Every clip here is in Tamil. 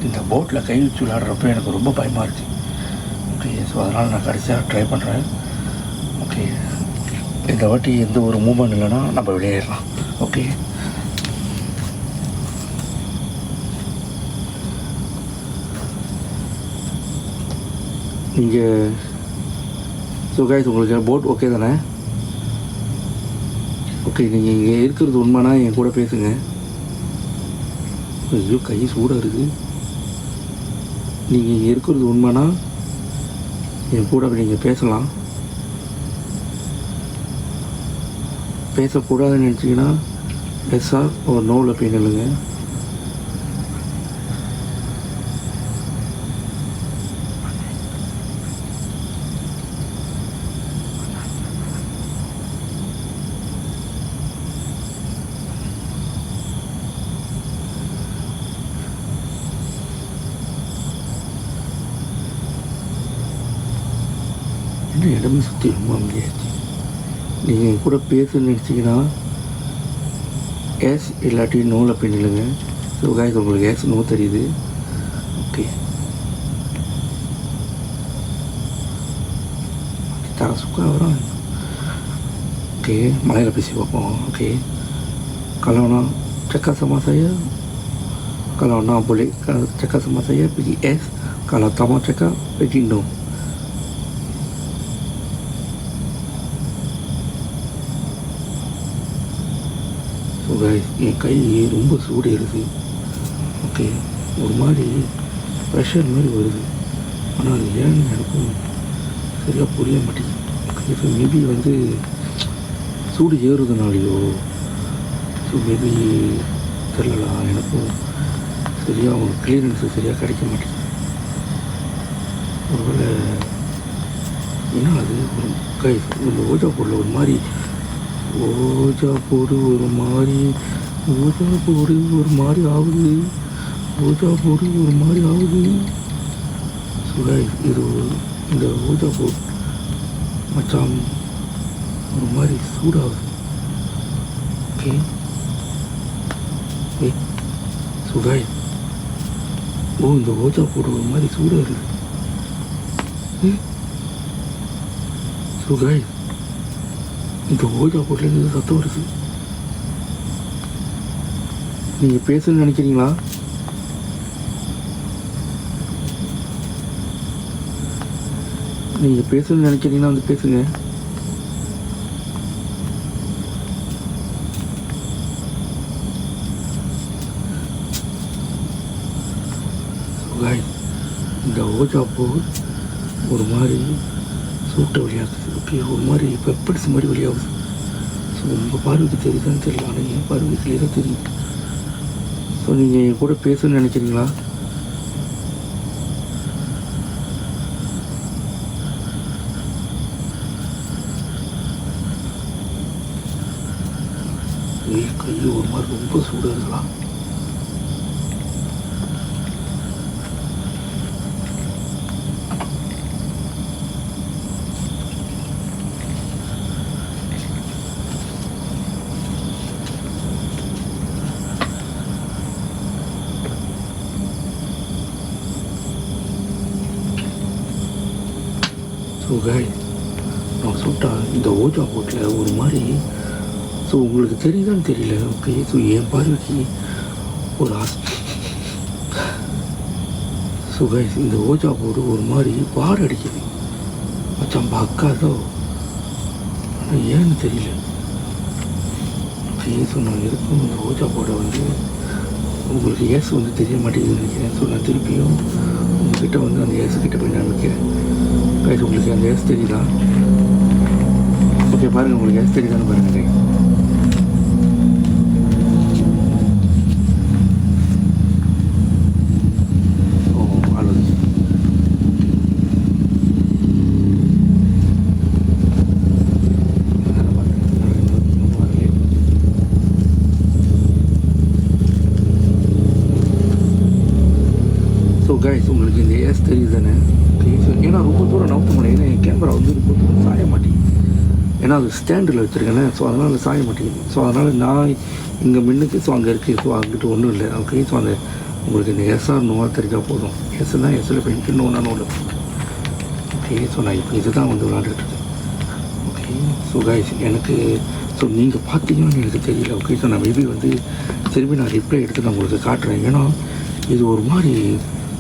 இந்த போட்டில் கை வச்சு விளையாடுறப்ப எனக்கு ரொம்ப பயமாக இருக்குது. ஓகே, ஸோ அதனால் நான் கடைசியாக ட்ரை பண்ணுறேன். ஓகே, இந்த வாட்டி எந்த ஒரு மூமெண்ட் இல்லைன்னா நம்ம விளையாடலாம். ஓகே, நீங்கள் ஸோ கைஸ் உங்களுக்கு போட் ஓகே தானே? ஓகே, நீங்கள் இங்கே இருக்கிறது உண்மைனா என் கூட பேசுங்க. ஐயோ கை சூடாக இருக்குது. நீங்கள் இங்கே இருக்கிறது உண்மைனா என் கூட அப்படி நீங்கள் பேசலாம். பேசக்கூடாதுன்னு நினச்சிங்கன்னா எஸ்ஸா ஒரு நோவில் போய் நில்லுங்க. இன்னும் இடமே சுற்றி ரொம்ப அமைதியாச்சு. நீங்கள் என் கூட பேசுன்னு நினச்சிங்கன்னா எஸ் இல்லாட்டி நோவில் போய் நில்லுங்க. ஸோ காய்ஸ் உங்களுக்கு எஸ் நோ தெரியுது. ஓகே, தர சுக்கா வரும். ஓகே, மலையில் பேசி பார்ப்போம். Okay, kalau nak cakap sama saya, kalau nak boleh cakap sama saya pergi S, kalau tak mau cakap pergi no. So guys என் கை ரொம்ப சூடு ஏறுது. ஓகே, ஒரு மாதிரி ப்ரெஷர் மாதிரி வருது. ஆனால் அது ஏன்னு எனக்கும் சரியாக புரிய மாட்டேங்குது. ஓகே, ஸோ மேபி வந்து சூடு ஏறுதுனாலையோ ஸோ மேபி தெரியலாம், எனக்கும் சரியாக அவங்க கிளியரன்ஸு சரியாக கிடைக்க மாட்டேங்குது. ஒருவேளை என்ன அது ஒரு கைஸ் இந்த ஓஜா பொருள் ஒரு மாதிரி ஓஜா போடு ஒரு மாதிரி ஆகுது. ஓஜா போடு ஒரு மாதிரி ஆகுது. ஸோ கைஸ் இது இந்த ஓஜா போடு மச்சான் ஒரு மாதிரி சூடாகுது. ஓகே, ஸோ கைஸ் இந்த ஓஜா போடு ஒரு மாதிரி சூடாக இருக்குது. ஸோ கைஸ் இந்த ஓஜா போட்லேருந்து சத்தம் வருது. நீங்கள் பேசணும்னு நினைக்கிறீங்களா? நீங்கள் பேசணும்னு நினைக்கிறீங்கன்னா வந்து பேசுங்க. இந்த ஓஜா போர் ஒரு மாதிரி சூட்டை வழியாகுது. ஓகே, ஒரு மாதிரி பெப்பர்ஸ் மாதிரி வழியாகுது. ஸோ உங்கள் பார்வைக்கு தெரியுதான்னு தெரியல, ஆனால் என் பார்வைக்கு கிளியராக தெரியும். ஸோ நீங்கள் என் கூட பேசணும்னு நினைக்கிறீங்களா? கை ஒரு மாதிரி ரொம்ப சூடாக இருக்கலாம். ஸோ கைஸ் நான் சொல்லிட்டேன் இந்த ஓஜா போட்டில் ஒரு மாதிரி ஸோ உங்களுக்கு தெரியுதான்னு தெரியல. ஓகே, ஸோ என் பார்வைக்கு ஒரு ஸோ கைஸ் இந்த ஓஜா போடு ஒரு மாதிரி வாட அடிக்குது. மச்சான் பக்காதோ, ஆனால் ஏன்னு தெரியல. ஓகே, ஸோ நான் இருக்கும் இந்த ஓஜா போடை வந்து உங்களுக்கு ஏசு வந்து தெரிய மாட்டேங்குதுன்னு நினைக்கிறேன். ஸோ நான் திருப்பியும் உங்ககிட்ட வந்து அந்த ஏசு கிட்ட போய் நான் நினைக்கிறேன். கைஸ் உங்களுக்கு அந்த ஏசு தெரியுதா? ஓகே பாருங்கள், உங்களுக்கு ஏசு தெரியுதான்னு பாருங்கள். கைஸ் உங்களுக்கு இந்த ஏஸ் தெரியுது தானே? ஓகே, ஸோ ஏன்னா ரொம்ப தூரம் நவுத்த முடியும். ஏன்னா என் கேமரா வந்து ரொம்ப தூரம் சாய மாட்டேங்குது. ஏன்னா அது ஸ்டாண்டில் வச்சுருக்கேனே, ஸோ அதனால் சாய மாட்டேங்குது. ஸோ அதனால் நான் இங்கே மின்னுக்கு ஸோ அங்கே இருக்குது. ஸோ அங்கிட்ட ஒன்றும் இல்லை. ஓகே, ஸோ அந்த உங்களுக்கு இந்த எஸ்ஆர் நோவாக தெரிஞ்சால் போதும். எஸ்னா எஸ்ஸில் போயிட்டு நோனா நோவில். ஓகே, ஸோ நான் இப்போ இதுதான் வந்து விளாண்டுட்டுருக்கேன். ஓகே, ஸோ கைஸ் எனக்கு ஸோ நீங்கள் பார்த்தீங்கன்னு எனக்கு தெரியல. ஓகே, ஸோ நான் மேபி வந்து திரும்பி நான் ரிப்ளை எடுத்து நான் உங்களுக்கு காட்டுறேன். ஏன்னா இது ஒரு மாதிரி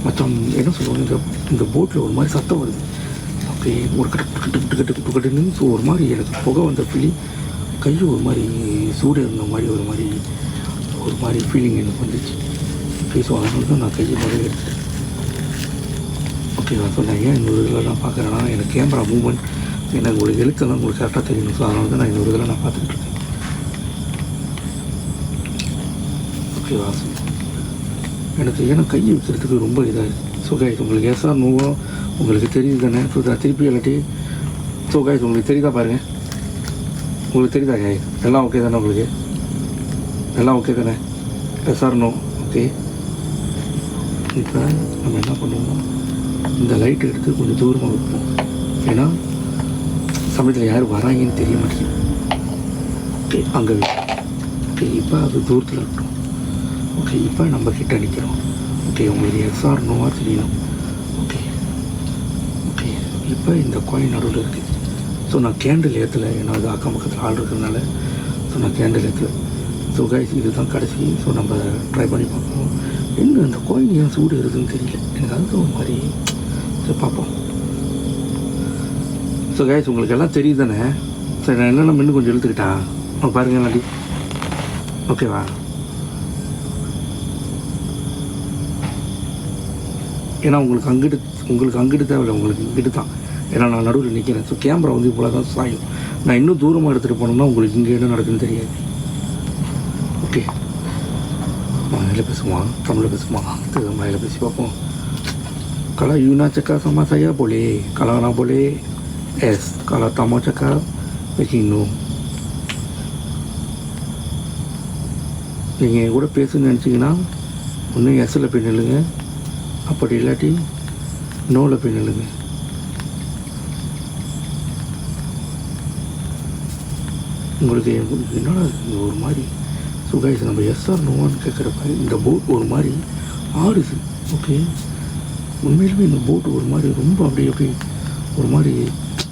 மற்ற என்ன சொல்லுவாங்க, இந்த போட்டில் ஒரு மாதிரி சத்தம் வருது. ஓகே, ஒரு கட்டுன்னு ஸோ ஒரு மாதிரி எனக்கு புகை வந்த ஃபீலிங், கையை ஒரு மாதிரி சூடு இருந்த மாதிரி ஒரு மாதிரி ஃபீலிங் எனக்கு வந்துச்சு. ஓகே, ஸோ அதனால தான் நான் கையை முதல்ல எடுத்துட்டேன். ஓகேவா, ஸோ நான் ஏன் இன்னொரு இதில் நான் பார்க்குறேன்னா எனக்கு கேமரா மூவ்மெண்ட் எனக்கு உங்களுக்கு எழுத்தெல்லாம் உங்களுக்கு கரெக்டாக தெரியணும். ஸோ அதனால தான் நான் இன்னொரு இதில் நான் பார்த்துக்கிட்டு இருக்கேன். ஓகேவா, ஸோ எனக்கு ஏன்னா கை வைக்கிறதுக்கு ரொம்ப இதாக இருக்குது. ஸோ கைஸ் உங்களுக்கு எஸ்ஆர் நோவோ உங்களுக்கு தெரியுது தானே. ஸோ நான் திருப்பி இல்லாட்டி ஸோ கைஸ் உங்களுக்கு தெரியுதா பாருங்கள். உங்களுக்கு தெரியுதா கைஸ்? எல்லாம் ஓகே தானே? உங்களுக்கு எல்லாம் ஓகே தானே? SR no okay. இப்போ நம்ம என்ன பண்ணுவோம், இந்த லைட் எடுத்து கொஞ்சம் தூரமாக வைப்போம். ஏன்னா சமயத்தில் யார் வராங்கன்னு தெரிய மாட்டேங்குது. ஓகே, அங்கே ஓகே, இப்போ அது தூரத்தில் இருக்கட்டும். ஓகே, இப்போ நம்ம கிட்ட நிற்கிறோம். ஓகே, உங்களுக்கு எஸ்ஆர் நோவாக தெரியணும். ஓகே ஓகே, இப்போ இந்த காயின் நடுவில் இருக்குது. ஸோ நான் கேண்டில் ஏற்றலை, ஏன்னா அது அக்கம் பக்கத்தில் ஆள் இருக்கிறதுனால ஸோ நான் கேண்டில் ஏற்றலை. ஸோ கைஸ் இதுதான் கடைசி. ஸோ நம்ம ட்ரை பண்ணி பார்ப்போம். என்ன இந்த காயின் ஏன் சூடு இருக்குதுன்னு தெரியல எனக்கு. அதுதான் ஒரு மாதிரி. சரி பார்ப்போம். ஸோ கைஸ் உங்களுக்கு எல்லாம் தெரியுது தானே? சரி, நான் என்னென்ன இன்னும் கொஞ்சம் இழுத்துக்கிட்டேன். அவங்க பாருங்கள் இல்லாட்டி ஓகேவா? ஏன்னா உங்களுக்கு அங்கிட்டு தேவையில்லை, உங்களுக்கு இங்கிட்டு தான். ஏன்னா நான் நடுவில் நிற்கிறேன். ஸோ கேமரா வந்து இவ்வளோ தான் சாயும். நான் இன்னும் தூரமாக எடுத்துகிட்டு போனோம்னா உங்களுக்கு இங்கே என்ன நடக்குதுன்னு தெரியாது. ஓகே, மலையில் பேசுவான், தமிழில் பேசுவான், மலையில் பேசி பார்ப்போம். Kalau you nak cakap sama saya boleh, kalau nak boleh yes, kalau tak mau cakap begini no. நீங்கள் என் கூட பேசுன்னு நினச்சிங்கன்னா ஒன்று எஸ்ஸில் போய் நில்லுங்க, அப்படி இல்லாட்டி நோவில் போய் நில்லுங்க. உங்களுக்கு என்னடா ஒரு மாதிரி சுகாய்ஸ் நம்ம எஸ்ஆர் நோவான்னு கேட்குறப்ப இந்த போட் ஒரு மாதிரி ஆடுது. ஓகே, உண்மையிலுமே இந்த போட்டு ஒரு மாதிரி ரொம்ப அப்படி ஒரு மாதிரி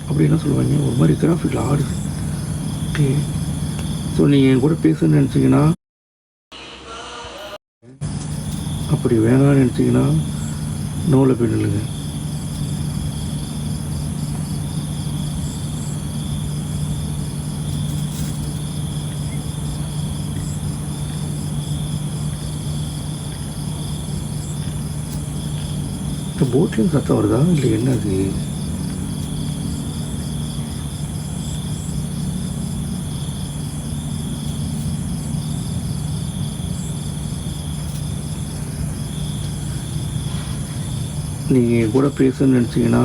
அப்படி என்ன சொல்லுவாங்க, ஒரு மாதிரி கிராஃபிக்கில் ஆடுது. ஓகே, ஸோ நீங்கள் என் கூட பேசுன்னு நினச்சிங்கன்னா, அப்படி வேணான்னு நினச்சிங்கன்னா நோவில் போய் நில்லுங்க. இந்த போட்லேயும் சத்தம் வருதா இல்லை என்ன அது? நீங்கள் கூட பேசுன்னு நினச்சிங்கன்னா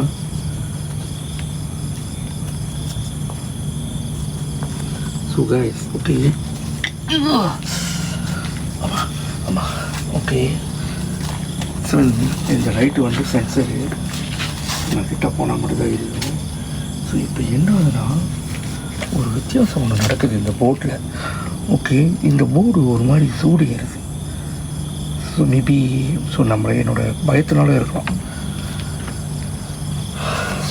சுகாய்ஸ் ஓகே. ஆமாம் ஓகே. ஸோ இந்த லைட்டு வந்து சென்சரு நான் கிட்ட போனால் மட்டும்தான் இருக்குது. ஸோ இப்போ என்ன ஆகுதுன்னா ஒரு வித்தியாசம் ஒன்று நடக்குது இந்த போட்டில். ஓகே, இந்த போர்டு ஒரு மாதிரி சூடு ஏறுது. ஸோ மேபி ஸோ நம்ம என்னோடய பயத்தினால இருக்கலாம்.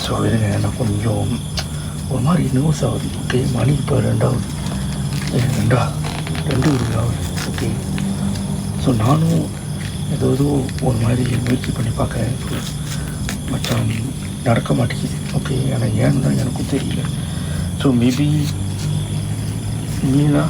ஸோ இருங்க, நான் கொஞ்சம் ஒரு மாதிரி நியூஸ் ஆகுது. ஓகே, மணி இப்போ 2 ஆகுது. ஓகே, ஸோ நானும் ஏதோ ஒரு மாதிரி முயற்சி பண்ணி பார்க்குறேன். மச்சான் நடக்க மாட்டேங்குது. ஓகே, ஆனால் ஏன்னு தான் எனக்கும் தெரியல. So maybe Meena